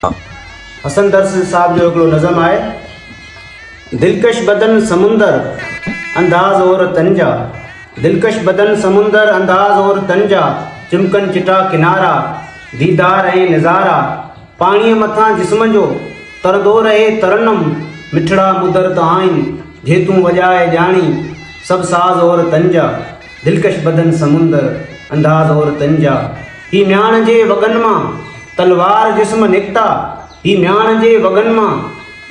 हसन दर्स साहब जो हिकिड़ो नज़म आहे, दिलकश बदन समुंदर अंदाज और तंजा, दिलकश बदन समुंदर अंदाज और तंजा, चिमकन चिटा किनारा दीदार ऐं नज़ारा, पाणीअ मथां जिस्म जो तरंदो रहे तरन्नम, मिठड़ा मुदरत आहिनि जे तूं वॼाए ॼाणी, सभु साज़ और तंजा, दिलकश बदन समुंदर अंदाज और तंजा। ही म्याण जे वॻनि मां तलवार जिस्म निकिता, ही म्याण जे वॻनि मां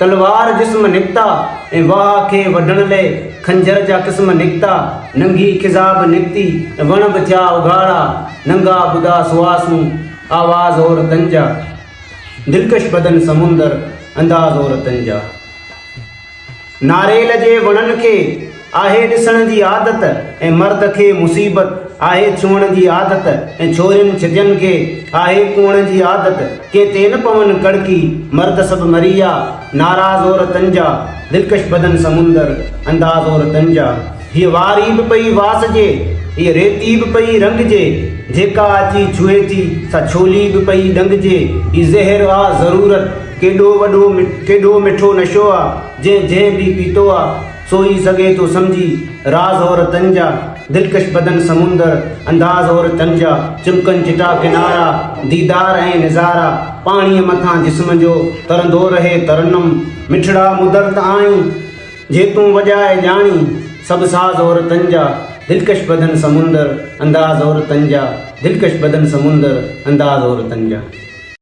तलवार जिस्म निकिता, ऐं वाह खे वढण लाइ खंजर जा क़िस्म निकिता, नंगी खिज़ाब निकिती वण बि थिया उघाड़ा, नंगा ॿुधा सुवासूं आवाज़ और तंजा, दिलकश बदन समुंदर अंदाज और तंजा। नारेल जे वणनि खे आहे ॾिसण जी आदत, ऐं मर्द खे मुसीबत आहे छुअण जी आदत, ऐं छोरियुनि छिजनि खे आहे कुअण जी आदत, के ते न पवन कड़की मर्द सभु मरिया, नाराज़ और तंजा, दिलकश बदन समुंदर अंदाज और तंजा। हीअ वारी बि पई वास जे, हीअ रेती बि पई रंग जे, जेका अची छुए थी सा छोली बि पई डंग जे, ही ज़हर आ ज़रूरत केॾो मिठो नशो आहे, जंहिं बि पीतो आहे सोई सघे थो सम्झी, राज़ और तंजा, दिलकश बदन समुंदर अंदाज और तंजा, चिमकन चिटा किनारा दीदार ऐं नज़ारा, पाणीअ मथां जिस्म जो तरंदो रहे तरन्नम, मिठड़ा मुदरत आहीं जे तूं वॼाए ॼाणी, सभु साज़ और तंजा, दिलकश बदन समुंदर अंदाज और तंजा, दिलकश बदन समुंदर अंदाज और तंजा।